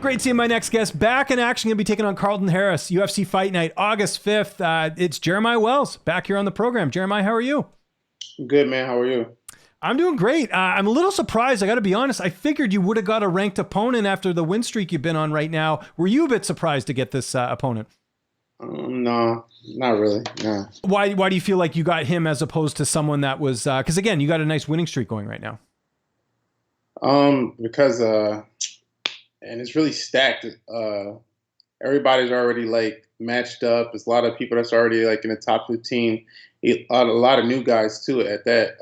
Great seeing my next guest back in action. Going to be taking on Carlston Harris, UFC Fight Night, August 5th. It's Jeremiah Wells back here on the program. Jeremiah, how are you? Good, man. How are you? I'm doing great. I'm a little surprised. I got to be honest. I figured you would have got a ranked opponent after the win streak you've been on right now. Were you a bit surprised to get this opponent? No, not really. No. Why do you feel like you got him as opposed to someone that was, because again, you got a nice winning streak going right now. Because and it's really stacked. Everybody's already like matched up. There's a lot of people that's already like in the top 15. A lot of new guys too at that.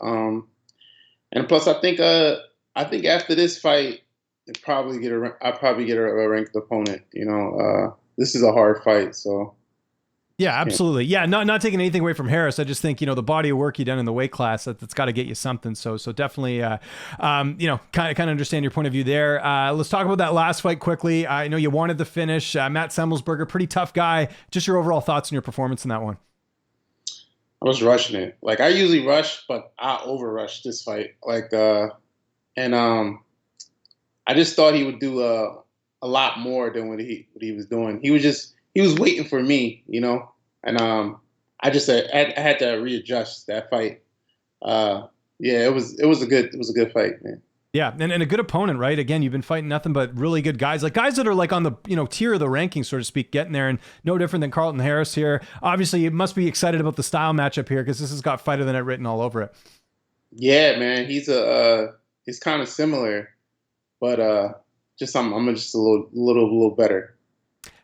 And plus, I think after this fight, I'll probably get a ranked opponent. This is a hard fight, so. Yeah, absolutely. Yeah, not taking anything away from Harris. I just think, the body of work you done in the weight class, that's got to get you something. So definitely, kind of understand your point of view there. Let's talk about that last fight quickly. I know you wanted the finish. Matt Semmelsberger, pretty tough guy. Just your overall thoughts on your performance in that one. I was rushing it. Like, I usually rush, but I over-rushed this fight. I just thought he would do a lot more than what he was doing. He was waiting for me, and I had to readjust that fight. It was a good fight, man. Yeah, and a good opponent, right? Again, you've been fighting nothing but really good guys, like guys that are like on the tier of the ranking, so to speak, getting there, and no different than Carlston Harris here. Obviously, you must be excited about the style matchup here because this has got Fight of the Night written all over it. Yeah, man, he's kind of similar, but I'm just a little better.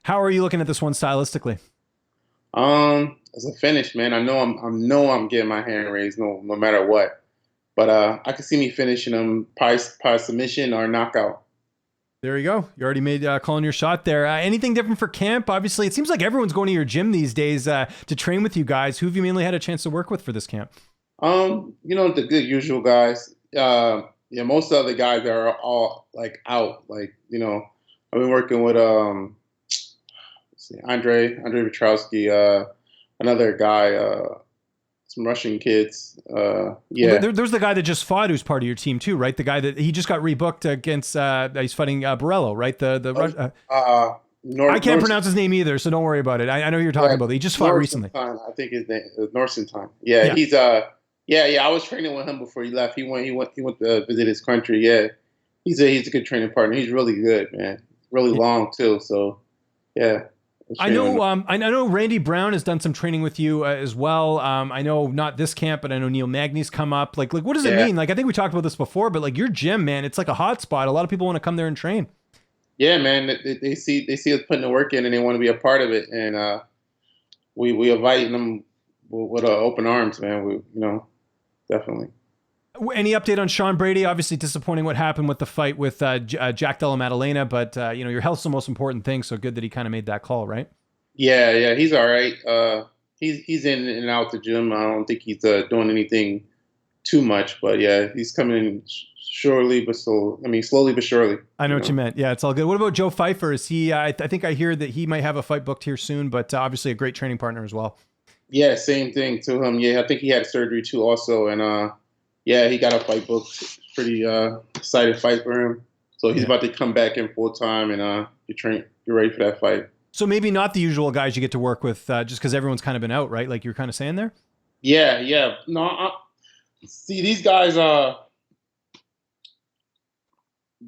How are you looking at this one stylistically? As a finish, man, I know I'm getting my hand raised no matter what. But I could see me finishing him by submission or knockout. There you go. You already made calling your shot there. Anything different for camp? Obviously, it seems like everyone's going to your gym these days to train with you guys. Who have you mainly had a chance to work with for this camp? The good usual guys. Most of the guys are all like out. Like, I've been working with Andre Petrowski, another guy, some Russian kids. There's the guy that just fought who's part of your team too, right? The guy that he just got rebooked against, he's fighting Borello, right? I can't pronounce his name either, so don't worry about it. I know who you're talking about. He just fought recently. I think his name is Norsenstein. Yeah, he's I was training with him before he left. He went to visit his country. Yeah, he's a good training partner. He's really good, man. Really long too. So yeah. I know Randy Brown has done some training with you as well. I know not this camp, but I know Neil Magny's come up. Like what does it mean? Like, I think we talked about this before, but like your gym, man, it's like a hot spot. A lot of people want to come there and train. Yeah, man. They see us putting the work in and they want to be a part of it. And we invite them with open arms, man. We, definitely. Any update on Sean Brady? Obviously disappointing what happened with the fight with Jack Della Maddalena, but your health's the most important thing. So good that he kind of made that call, right? Yeah, he's all right. He's in and out the gym. I don't think he's doing anything too much, but yeah, he's coming in slowly but surely. I know what you meant. Yeah, it's all good. What about Joe Pfeiffer? Is he? I think I hear that he might have a fight booked here soon, but obviously a great training partner as well. Yeah, same thing to him. Yeah, I think he had surgery too, also, and he got a fight booked. Pretty excited fight for him. So he's about to come back in full time, and you're ready for that fight. So maybe not the usual guys you get to work with, just because everyone's kind of been out, right? Like you're kind of saying there. Yeah. No, see these guys.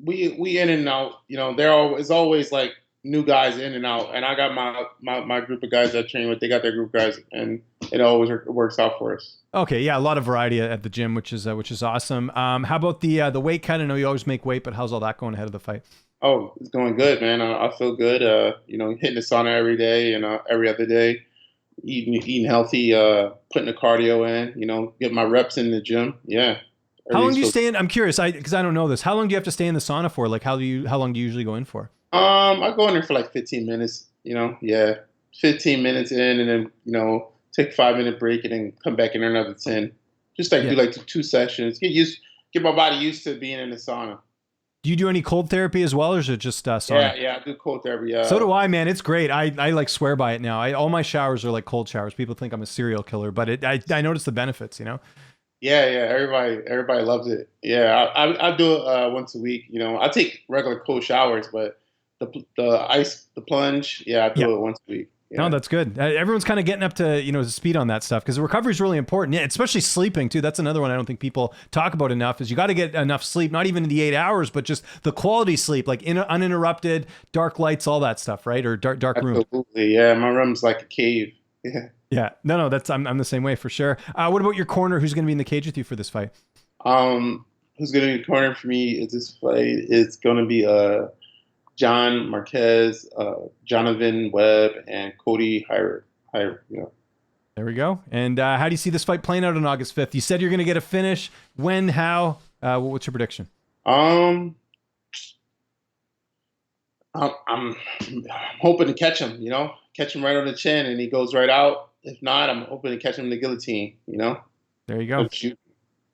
We in and out. It's always like new guys in and out, and I got my group of guys that I train with. They got their group of guys, and it always works out for us. Okay, yeah, a lot of variety at the gym, which is awesome. How about the weight cut? I know you always make weight, but how's all that going ahead of the fight? Oh, it's going good, man. I feel good. Hitting the sauna every day and every other day, eating healthy, putting the cardio in. Get my reps in the gym. Yeah. How long do you stay in? I'm curious, because I don't know this. How long do you have to stay in the sauna for? Like, how long do you usually go in for? I go in there for like 15 minutes. 15 minutes in, and then take a 5-minute break, and then come back in another 10. Just do like 2 sessions. Get my body used to being in the sauna. Do you do any cold therapy as well, or is it just sauna? Yeah, I do cold therapy. So do I, man. It's great. I like swear by it now. All my showers are like cold showers. People think I'm a serial killer, but I notice the benefits. Yeah. Everybody loves it. Yeah, I do it once a week. I take regular cold showers, but the plunge. Yeah, I Yeah. do it once a week. No, Yeah. that's good. Everyone's kind of getting up to, speed on that stuff because the recovery is really important. Yeah, especially sleeping too. That's another one I don't think people talk about enough is you got to get enough sleep, not even the 8 hours, but just the quality sleep, like uninterrupted, dark lights, all that stuff, right? Or dark room. Absolutely. Yeah, my room's like a cave. Yeah. Yeah. No, I'm the same way for sure. What about your corner? Who's going to be in the cage with you for this fight? Who's gonna be cornering for me at this fight? It's gonna be John Marquez, Jonathan Webb, and Cody Hyder. There we go. And how do you see this fight playing out on August 5th? You said you're going to get a finish. When, how? What's your prediction? Um, I'm hoping to catch him. Catch him right on the chin, and he goes right out. If not, I'm hoping to catch him in the guillotine. There you go. Shoot.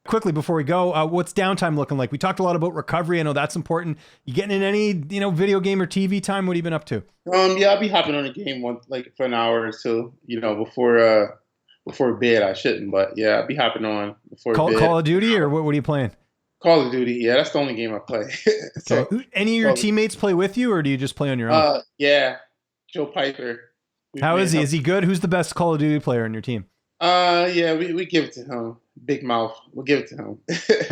Quickly before we go, what's downtime looking like? We talked a lot about recovery. I know that's important. You getting in any, video game or TV time? What have you been up to? Yeah, I'll be hopping on a game for an hour or two. Before bed. I shouldn't, but yeah, I'll be hopping on before bed. Call of Duty, or what are you playing? Call of Duty. Yeah, that's the only game I play. So, any of your teammates play with you, or do you just play on your own? Yeah, Joe Piper. How is he? Is he good? Who's the best Call of Duty player on your team? Yeah, we give it to him. Big mouth. We'll give it to him.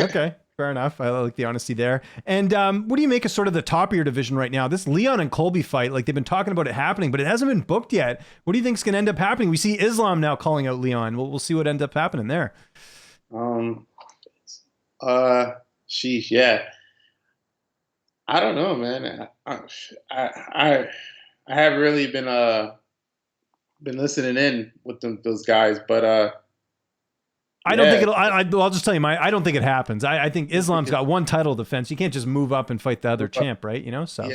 Okay, fair enough. I like the honesty there. And what do you make of sort of the top of your division right now? This Leon and Colby fight, like they've been talking about it happening, but it hasn't been booked yet. What do you think is going to end up happening? We see Islam now calling out Leon. We'll see what ends up happening there. Sheesh, yeah. I don't know, man. I haven't really been listening in with those guys, but I don't think it'll. I'll just tell you, I don't think it happens. I think Islam's got one title defense. You can't just move up and fight the other champ, right? So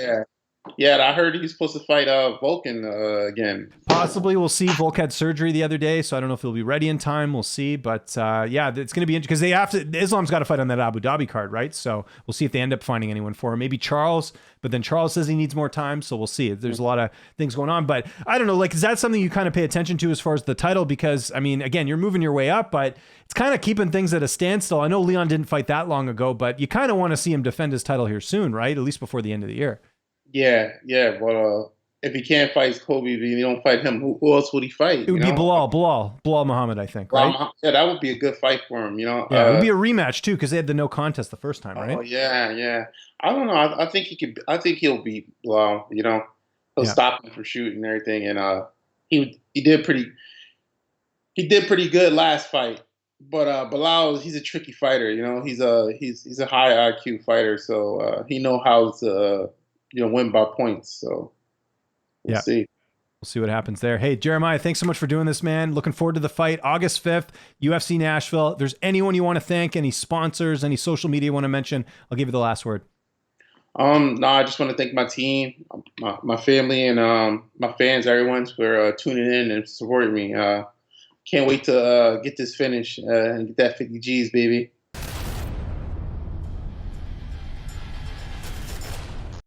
yeah. I heard he's supposed to fight Vulcan again. Possibly, we'll see. Volk had surgery the other day, so I don't know if he'll be ready in time. We'll see, but yeah, it's going to be interesting because they have to. Islam's got to fight on that Abu Dhabi card, right? So we'll see if they end up finding anyone for him. Maybe Charles, but then Charles says he needs more time, so we'll see. There's a lot of things going on, but I don't know. Like, is that something you kind of pay attention to as far as the title? Because I mean, again, you're moving your way up, but it's kind of keeping things at a standstill. I know Leon didn't fight that long ago, but you kind of want to see him defend his title here soon, right? At least before the end of the year. Yeah. But if he can't fight Kobe, if you don't fight him, who else would he fight? It would be Bilal Muhammad, I think, right? Yeah, that would be a good fight for him. Yeah, it would be a rematch too because they had the no contest the first time, right? Oh yeah. I don't know. I think he could. I think he'll beat Bilal. He'll stop him for shooting and everything, and he did pretty good last fight. But Bilal, he's a tricky fighter. He's a high IQ fighter, so he know how to win by points. So we'll see. We'll see what happens there. Hey, Jeremiah, thanks so much for doing this, man. Looking forward to the fight, August 5th, UFC Nashville. If there's anyone you want to thank, any sponsors, any social media you want to mention, I'll give you the last word. No, I just want to thank my team, my family, and my fans, everyone for tuning in and supporting me. Can't wait to get this finish and get that 50 G's, baby.